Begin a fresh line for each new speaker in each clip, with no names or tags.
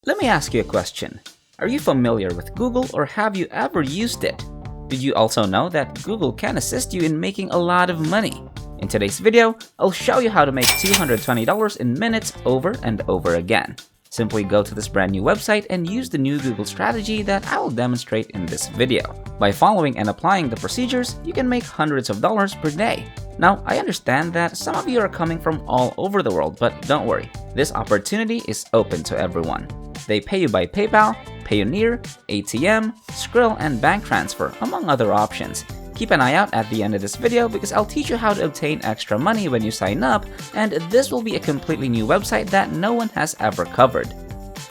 Let me ask you a question. Are you familiar with Google or have you ever used it? Did you also know that Google can assist you in making a lot of money? In today's video, I'll show you how to make $220 in minutes over and over again. Simply go to this brand new website and use the new Google strategy that I will demonstrate in this video. By following and applying the procedures, you can make hundreds of dollars per day. Now, I understand that some of you are coming from all over the world, but don't worry, this opportunity is open to everyone. They pay you by PayPal, Payoneer, ATM, Skrill, and bank transfer, among other options. Keep an eye out at the end of this video because I'll teach you how to obtain extra money when you sign up, and this will be a completely new website that no one has ever covered.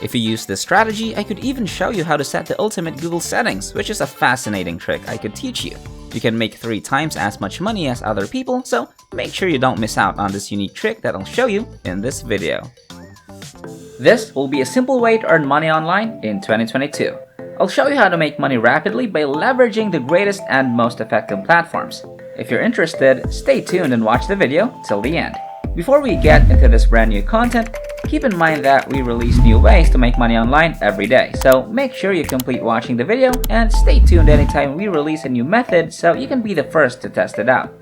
If you use this strategy, I could even show you how to set the ultimate Google settings, which is a fascinating trick I could teach you. You can make 3 times as much money as other people, so make sure you don't miss out on this unique trick that I'll show you in this video. This will be a simple way to earn money online in 2022. I'll show you how to make money rapidly by leveraging the greatest and most effective platforms. If you're interested, stay tuned and watch the video till the end. Before we get into this brand new content, keep in mind that we release new ways to make money online every day, so make sure you complete watching the video and stay tuned anytime we release a new method so you can be the first to test it out.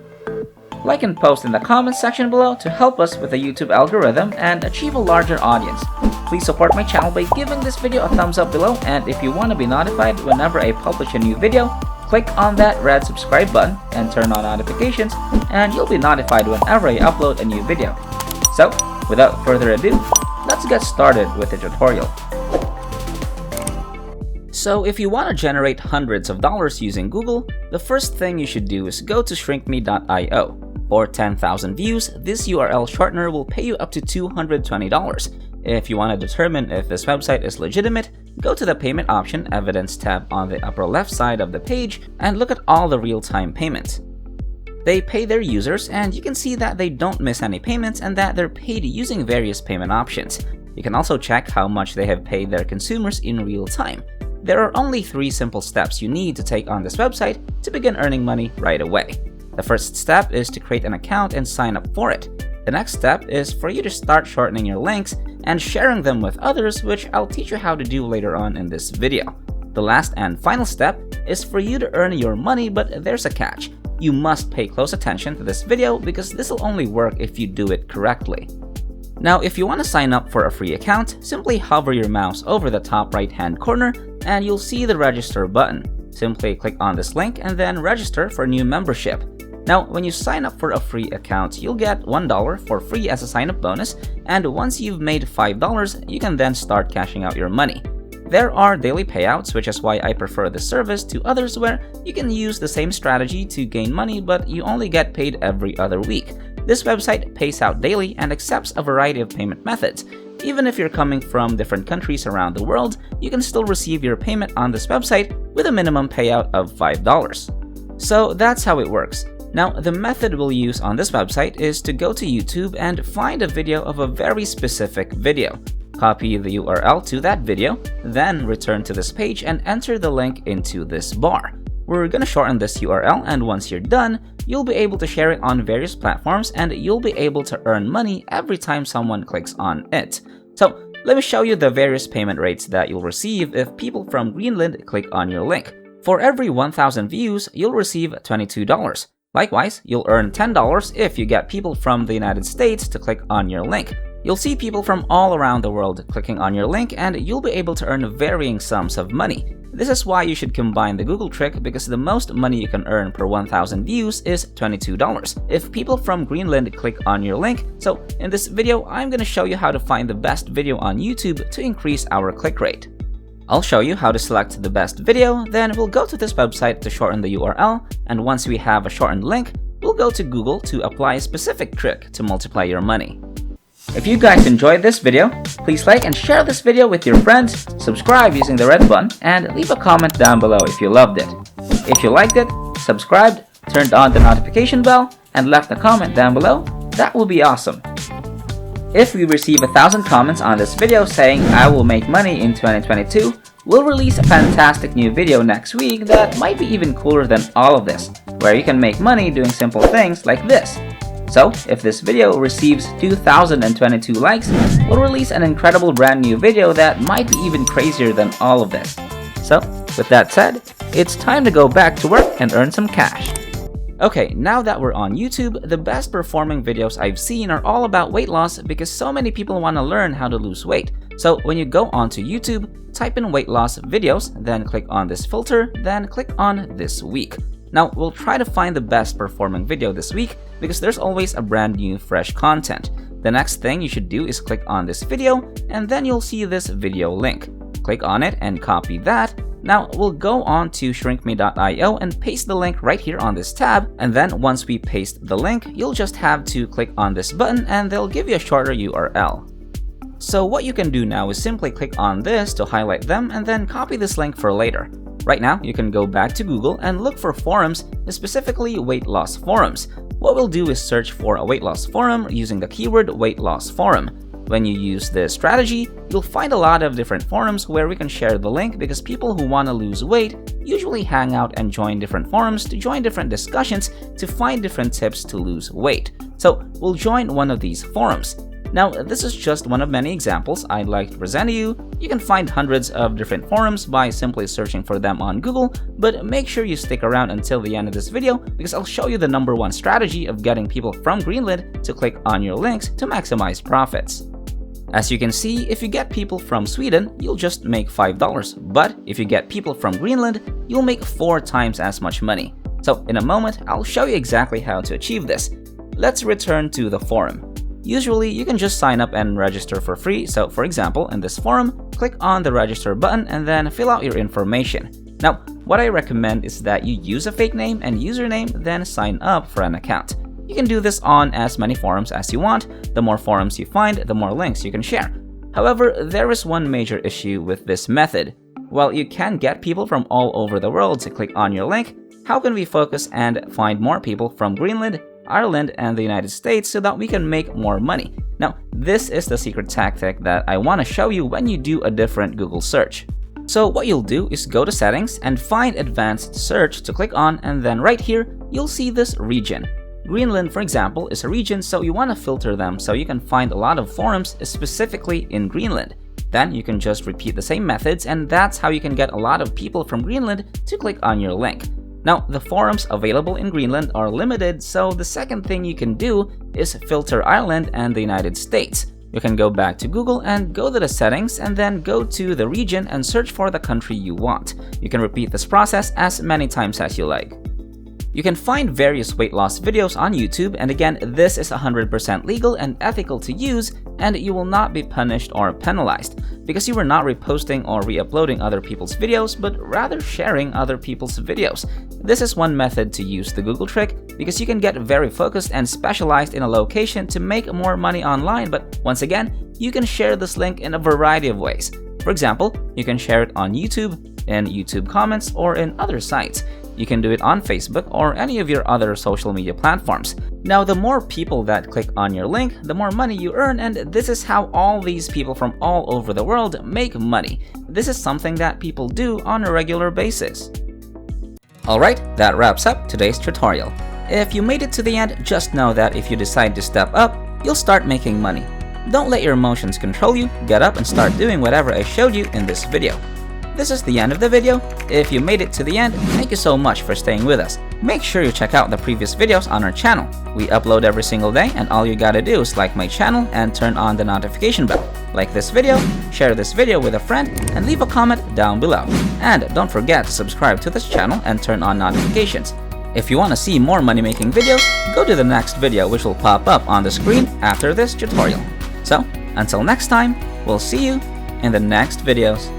Like and post in the comments section below to help us with the YouTube algorithm and achieve a larger audience. Please support my channel by giving this video a thumbs up below, and if you want to be notified whenever I publish a new video, click on that red subscribe button and turn on notifications, and you'll be notified whenever I upload a new video. So, without further ado, let's get started with the tutorial. So if you want to generate hundreds of dollars using Google, the first thing you should do is go to shrinkme.io. For 10,000 views, this URL shortener will pay you up to $220. If you want to determine if this website is legitimate, go to the Payment Option Evidence tab on the upper left side of the page and look at all the real-time payments. They pay their users, and you can see that they don't miss any payments and that they're paid using various payment options. You can also check how much they have paid their consumers in real time. There are only 3 simple steps you need to take on this website to begin earning money right away. The first step is to create an account and sign up for it. The next step is for you to start shortening your links and sharing them with others, which I'll teach you how to do later on in this video. The last and final step is for you to earn your money, but there's a catch. You must pay close attention to this video because this will only work if you do it correctly. Now, if you want to sign up for a free account, simply hover your mouse over the top right-hand corner and you'll see the register button. Simply click on this link and then register for new membership. Now, when you sign up for a free account, you'll get $1 for free as a sign-up bonus, and once you've made $5, you can then start cashing out your money. There are daily payouts, which is why I prefer this service to others where you can use the same strategy to gain money, but you only get paid every other week. This website pays out daily and accepts a variety of payment methods. Even if you're coming from different countries around the world, you can still receive your payment on this website with a minimum payout of $5. So that's how it works. Now, the method we'll use on this website is to go to YouTube and find a video of a very specific video. Copy the URL to that video, then return to this page and enter the link into this bar. We're gonna shorten this URL, and once you're done, you'll be able to share it on various platforms and you'll be able to earn money every time someone clicks on it. So, let me show you the various payment rates that you'll receive if people from Greenland click on your link. For every 1,000 views, you'll receive $22. Likewise, you'll earn $10 if you get people from the United States to click on your link. You'll see people from all around the world clicking on your link, and you'll be able to earn varying sums of money. This is why you should combine the Google trick, because the most money you can earn per 1,000 views is $22 if people from Greenland click on your link. So in this video, I'm going to show you how to find the best video on YouTube to increase our click rate. I'll show you how to select the best video, then we'll go to this website to shorten the URL, and once we have a shortened link, we'll go to Google to apply a specific trick to multiply your money. If you guys enjoyed this video, please like and share this video with your friends, subscribe using the red button, and leave a comment down below if you loved it. If you liked it, subscribed, turned on the notification bell, and left a comment down below, that will be awesome. If we receive 1,000 comments on this video saying I will make money in 2022, we'll release a fantastic new video next week that might be even cooler than all of this, where you can make money doing simple things like this. So, if this video receives 2,022 likes, we'll release an incredible brand new video that might be even crazier than all of this. So, with that said, it's time to go back to work and earn some cash. Okay, now that we're on YouTube, the best performing videos I've seen are all about weight loss because so many people want to learn how to lose weight. So when you go onto YouTube, type in weight loss videos, then click on this filter, then click on this week. Now, we'll try to find the best performing video this week because there's always a brand new fresh content. The next thing you should do is click on this video, and then you'll see this video link. Click on it and copy that. Now, we'll go on to shrinkme.io and paste the link right here on this tab, and then once we paste the link, you'll just have to click on this button and they'll give you a shorter URL. So what you can do now is simply click on this to highlight them and then copy this link for later. Right now, you can go back to Google and look for forums, specifically weight loss forums. What we'll do is search for a weight loss forum using the keyword weight loss forum. When you use this strategy, you'll find a lot of different forums where we can share the link because people who want to lose weight usually hang out and join different forums to join different discussions to find different tips to lose weight. So we'll join one of these forums. Now, this is just one of many examples I'd like to present to you. You can find hundreds of different forums by simply searching for them on Google, but make sure you stick around until the end of this video because I'll show you the #1 strategy of getting people from Greenland to click on your links to maximize profits. As you can see, if you get people from Sweden, you'll just make $5, but if you get people from Greenland, you'll make 4 times as much money. So in a moment, I'll show you exactly how to achieve this. Let's return to the forum. Usually, you can just sign up and register for free. So for example, in this forum, click on the register button and then fill out your information. Now, what I recommend is that you use a fake name and username, then sign up for an account. You can do this on as many forums as you want. The more forums you find, the more links you can share. However, there is one major issue with this method. While you can get people from all over the world to click on your link, how can we focus and find more people from Greenland, Ireland, and the United States so that we can make more money? Now, this is the secret tactic that I want to show you when you do a different Google search. So what you'll do is go to settings and find advanced search to click on, and then right here, you'll see this region. Greenland, for example, is a region, so you want to filter them so you can find a lot of forums specifically in Greenland. Then you can just repeat the same methods, and that's how you can get a lot of people from Greenland to click on your link. Now, the forums available in Greenland are limited, so the second thing you can do is filter Ireland and the United States. You can go back to Google and go to the settings and then go to the region and search for the country you want. You can repeat this process as many times as you like. You can find various weight loss videos on YouTube, and again, this is 100% legal and ethical to use, and you will not be punished or penalized because you are not reposting or re-uploading other people's videos, but rather sharing other people's videos. This is one method to use the Google trick because you can get very focused and specialized in a location to make more money online, but once again, you can share this link in a variety of ways. For example, you can share it on YouTube, in YouTube comments, or in other sites. You can do it on Facebook or any of your other social media platforms. Now, the more people that click on your link, the more money you earn, and this is how all these people from all over the world make money. This is something that people do on a regular basis. Alright, that wraps up today's tutorial. If you made it to the end, just know that if you decide to step up, you'll start making money. Don't let your emotions control you, get up and start doing whatever I showed you in this video. This is the end of the video. If you made it to the end, thank you so much for staying with us. Make sure you check out the previous videos on our channel. We upload every single day, and all you gotta do is like my channel and turn on the notification bell. Like this video, share this video with a friend, and leave a comment down below. And don't forget to subscribe to this channel and turn on notifications. If you want to see more money-making videos, go to the next video which will pop up on the screen after this tutorial. So, until next time, we'll see you in the next videos.